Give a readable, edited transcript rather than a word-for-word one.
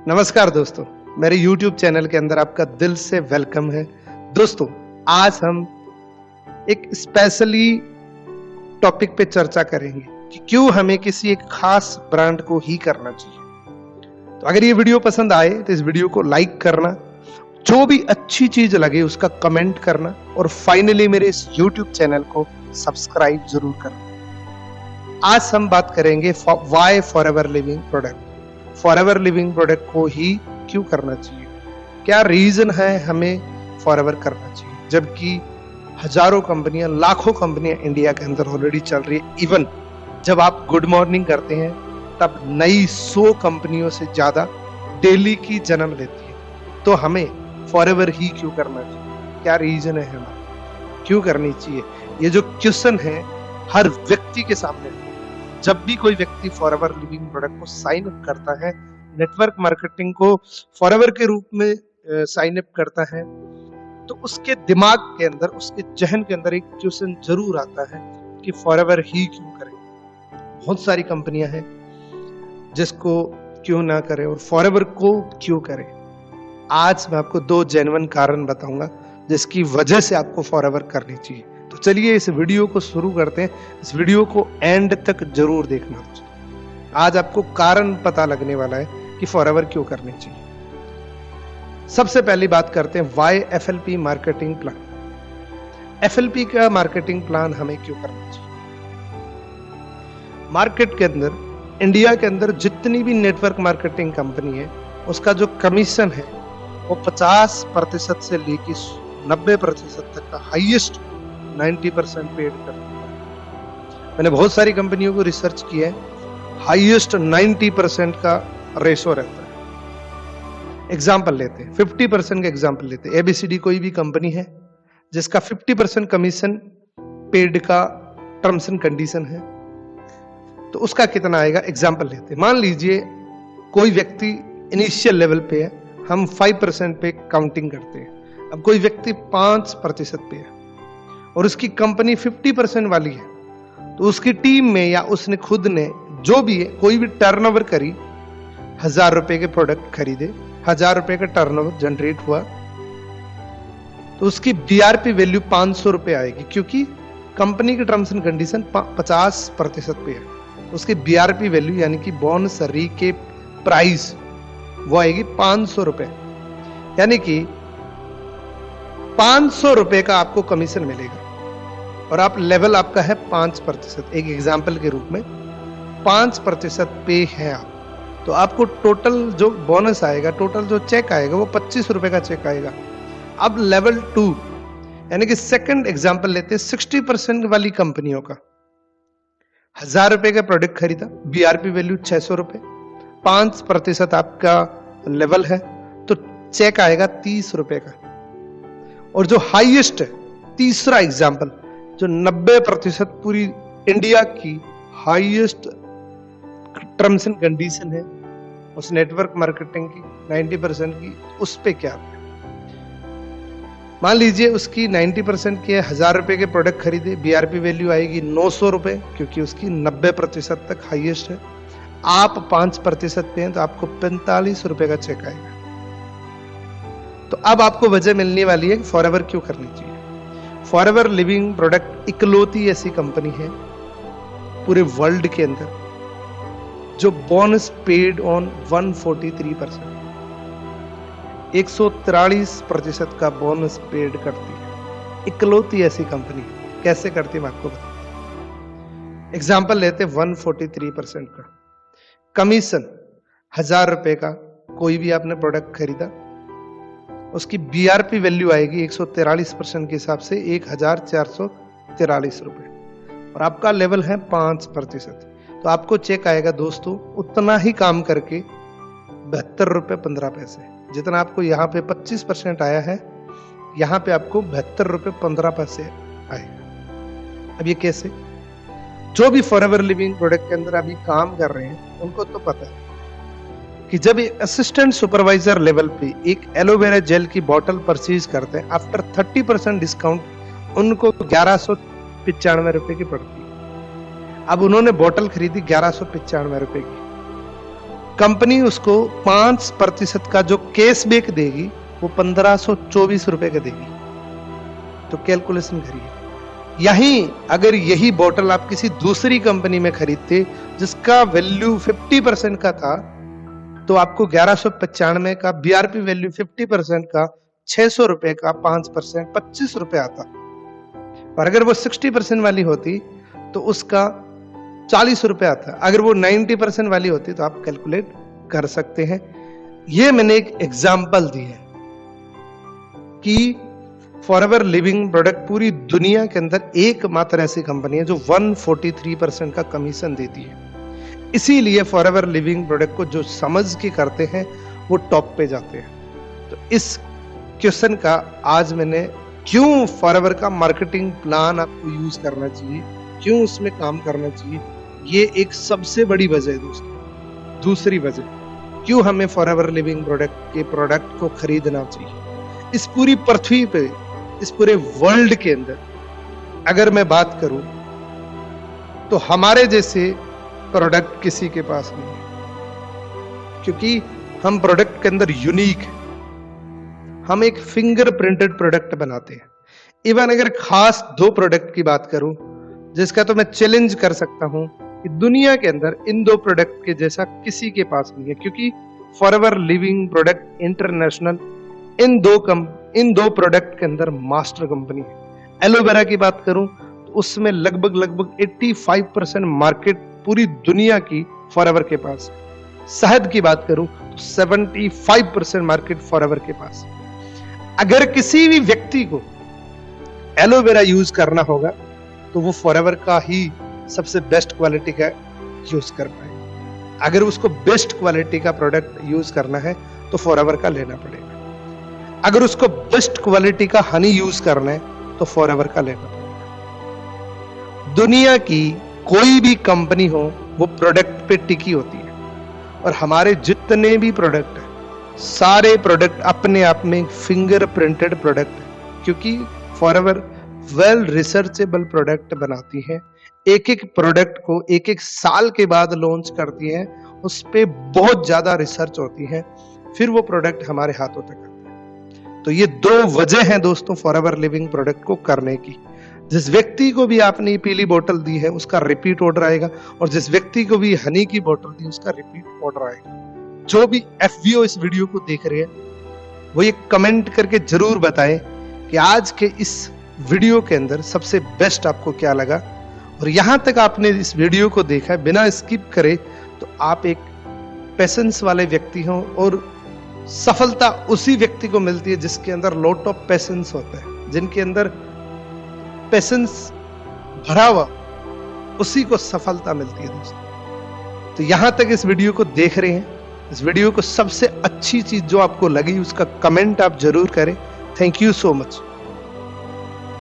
नमस्कार दोस्तों, मेरे YouTube चैनल के अंदर आपका दिल से वेलकम है। दोस्तों, आज हम एक स्पेशली टॉपिक पे चर्चा करेंगे कि क्यों हमें किसी एक खास ब्रांड को ही करना चाहिए। तो अगर ये वीडियो पसंद आए तो इस वीडियो को लाइक करना, जो भी अच्छी चीज लगे उसका कमेंट करना और फाइनली मेरे इस YouTube चैनल को सब्सक्राइब जरूर करना। आज हम बात करेंगे why Forever Living Product. Forever Living Product को ही क्यों करना चाहिए, क्या रीजन है हमें फॉरएवर करना चाहिए, जबकि हजारों कंपनियां, लाखों कंपनियां इंडिया के अंदर ऑलरेडी चल रही है। इवन जब आप गुड मॉर्निंग करते हैं तब नई 100 कंपनियों से ज्यादा डेली की जन्म लेती है। तो हमें फॉरएवर ही क्यों करना चाहिए, क्या रीजन है हमें क्यों करनी चाहिए, ये जो क्वेश्चन है हर व्यक्ति के सामने है। जब भी कोई व्यक्ति फॉरएवर लिविंग प्रोडक्ट को साइन अप करता है, नेटवर्क मार्केटिंग को फॉरएवर के रूप में साइन अप करता है, तो उसके दिमाग के अंदर, उसके जहन के अंदर एक क्वेश्चन जरूर आता है कि फॉरएवर ही क्यों करें। बहुत सारी कंपनियां हैं जिसको क्यों ना करें और फॉरएवर को क्यों करें। आज मैं आपको 2 जेन्युइन कारण बताऊंगा जिसकी वजह से आपको फॉरएवर करनी चाहिए। तो चलिए इस वीडियो को शुरू करते हैं। इस वीडियो को एंड तक जरूर देखना दोस्तों। आज आपको कारण पता लगने वाला है कि फॉरएवर क्यों करनी चाहिए। सबसे पहली बात करते हैं why FLP marketing plan. FLP का मार्केटिंग प्लान हमें क्यों करना चाहिए। मार्केट के अंदर, इंडिया के अंदर जितनी भी नेटवर्क मार्केटिंग कंपनी है, उसका जो कमीशन है वो 50% से लेकर 90% तक का हाईएस्ट 90% पेड करती है। मैंने बहुत सारी कंपनियों को रिसर्च किया है, हाईएस्ट 90% का रेशो रहता है। एग्जाम्पल लेते हैं, 50% का एग्जाम्पल लेते हैं। एबीसीडी कोई भी कंपनी है जिसका 50% कमीशन पेड का टर्म्स एंड कंडीशन है, तो उसका कितना आएगा। एग्जाम्पल लेते हैं, मान लीजिए कोई व्यक्ति इनिशियल लेवल पे है, हम 5% पे काउंटिंग करते हैं। अब कोई व्यक्ति 5% पे है और उसकी कंपनी 50% वाली है, तो उसकी टीम में या उसने खुद ने जो भी है, कोई भी टर्नओवर करी, 1000 रुपए के प्रोडक्ट खरीदे, 1000 रुपए का टर्नओवर जनरेट हुआ, तो उसकी बीआरपी वैल्यू 500 रुपए आएगी, क्योंकि कंपनी की टर्म्स एंड कंडीशन 50% पे है। उसकी बीआरपी वैल्यू यानी कि बोनस रीके प्राइस वो आएगी 500 रुपए, यानी कि 500 रुपए का आपको कमीशन मिलेगा और आप लेवल आपका है 5%। एक एग्जाम्पल के रूप में 5% पे है आप, तो आपको टोटल जो बोनस आएगा, टोटल जो चेक आएगा वो 25 रुपए का चेक आएगा। अब लेवल 2 यानी कि सेकंड एग्जाम्पल लेते हैं, 60% वाली कंपनियों का 1000 रुपए का प्रोडक्ट खरीदा, बीआरपी वैल्यू 600 रुपए, 5% आपका लेवल है, तो चेक आएगा 30 रुपए का। और जो हाईएस्ट है, तीसरा एग्जाम्पल, जो 90% पूरी इंडिया की हाईएस्ट टर्म्स एंड कंडीशन है उस नेटवर्क मार्केटिंग की 90% की, उस पे क्या है। मान लीजिए उसकी 90% की है, 1000 रुपए के प्रोडक्ट खरीदे, बीआरपी वैल्यू आएगी 900 रुपए, क्योंकि उसकी 90% तक हाईएस्ट है। आप 5% पे हैं तो आपको 45 रुपए का चेक आएगा। तो अब आपको वजह मिलने वाली है कि फॉरएवर क्यों करनी चाहिए। फॉरएवर लिविंग प्रोडक्ट इकलौती ऐसी कंपनी है पूरे वर्ल्ड के अंदर जो बोनस पेड ऑन 143%, 143% का बोनस पेड करती है। इकलौती ऐसी कंपनी कैसे करती है मैं आपको बताऊं। एग्जाम्पल लेते हैं 143% का कमीशन, 1000 रुपए का कोई भी आपने प्रोडक्ट खरीदा, उसकी बीआरपी वैल्यू आएगी 143% के हिसाब से 1443 रुपए और आपका लेवल है 5%, तो आपको चेक आएगा दोस्तों उतना ही काम करके 72 रुपए 15 पैसे। जितना आपको यहाँ पे 25% आया है, यहाँ पे आपको 72 रुपए 15 पैसे आएगा। अब ये कैसे, जो भी फॉरएवर लिविंग प्रोडक्ट के अंदर अभी काम कर रहे हैं उनको तो पता है कि जब एक असिस्टेंट सुपरवाइजर लेवल पे एक एलोवेरा जेल की बोतल परचेज करते हैं, आफ्टर 30% डिस्काउंट उनको 1195 रुपए की पड़ती है। अब उन्होंने बोतल खरीदी 1195 रुपए की, कंपनी उसको 5% का जो कैशबैक देगी वो 1524 रुपए का देगी। तो कैलकुलेशन करिए। यहीं अगर यही बोतल आप किसी दूसरी कंपनी में खरीदते जिसका वैल्यू 50% का था, तो आपको 1195 का बीआरपी वैल्यू 50% का 600 रुपए का 5% 25 रुपए आता। और अगर वो 60% वाली होती तो उसका 40 रुपए आता। अगर वो 90% वाली होती तो आप कैलकुलेट कर सकते हैं। ये मैंने एक एग्जाम्पल दी है कि फॉरएवर लिविंग प्रोडक्ट पूरी दुनिया के अंदर एकमात्र ऐसी कंपनी है जो 143% का कमीशन देती है। इसीलिए फॉरएवर लिविंग प्रोडक्ट को जो समझ के करते हैं वो टॉप पे जाते हैं। तो इस क्वेश्चन का आज मैंने क्यों फॉरएवर का मार्केटिंग प्लान आपको यूज करना चाहिए, क्यों उसमें काम करना चाहिए, ये एक सबसे बड़ी वजह है दोस्तों। दूसरी वजह क्यों हमें फॉरएवर लिविंग प्रोडक्ट के प्रोडक्ट को खरीदना चाहिए। इस पूरी पृथ्वी पे, इस पूरे वर्ल्ड के अंदर अगर मैं बात करूं तो हमारे जैसे प्रोडक्ट किसी के पास नहीं है, क्योंकि हम प्रोडक्ट के अंदर यूनिक है। हम एक फिंगर प्रिंटेड प्रोडक्ट बनाते हैं। इवन अगर खास 2 प्रोडक्ट की बात करूं जिसका तो मैं चैलेंज कर सकता हूं कि दुनिया के अंदर इन 2 प्रोडक्ट के जैसा किसी के पास नहीं है, क्योंकि फॉरएवर लिविंग प्रोडक्ट इंटरनेशनल इन दो प्रोडक्ट के अंदर मास्टर कंपनी है। एलोवेरा की बात करूं तो उसमें लगभग 85% मार्केट पूरी दुनिया की फॉरएवर के पास है। शहद की बात करूं तो 75% मार्केट फॉरएवर के पास है। अगर किसी भी व्यक्ति को एलोवेरा यूज करना होगा तो वो फॉरएवर का ही सबसे बेस्ट क्वालिटी का यूज कर पाए। अगर उसको बेस्ट क्वालिटी का प्रोडक्ट यूज करना है तो फॉरएवर का लेना पड़ेगा। अगर उसको बेस्ट क्वालिटी का हनी यूज करना है तो फॉरएवर का लेना पड़ेगा। दुनिया की कोई भी कंपनी हो वो प्रोडक्ट पे टिकी होती है, और हमारे जितने भी प्रोडक्ट है सारे प्रोडक्ट अपने आप में फिंगर प्रिंटेड प्रोडक्ट है, क्योंकि फॉरएवर वेल रिसर्चेबल प्रोडक्ट बनाती है। एक एक प्रोडक्ट को एक साल के बाद लॉन्च करती है, उस पे बहुत ज्यादा रिसर्च होती है, फिर वो प्रोडक्ट हमारे हाथों तक आता है। तो ये 2 वजह हैं दोस्तों फॉरएवर लिविंग प्रोडक्ट को करने की। जिस व्यक्ति को भी आपने ये पीली बोतल दी है उसका रिपीट ऑर्डर आएगा, और जिस व्यक्ति को भी हनी की बोतल दी उसका रिपीट ऑर्डर आएगा। जो भी एफवीओ इस वीडियो को देख रहे हैं वो ये कमेंट करके जरूर बताएं कि आज के इस वीडियो के अंदर सबसे बेस्ट आपको क्या लगा। और यहां तक आपने इस वीडियो को देखा है बिना स्किप करे तो आप एक पेशेंस वाले व्यक्ति हो, और सफलता उसी व्यक्ति को मिलती है जिसके अंदर लॉट ऑफ पेशेंस होता है, जिनके अंदर पेशेंस भरा हुआ, उसी को सफलता मिलती है दोस्तों। तो यहां तक इस वीडियो को देख रहे हैं, इस वीडियो को सबसे अच्छी चीज जो आपको लगी उसका कमेंट आप जरूर करें। Thank you so much.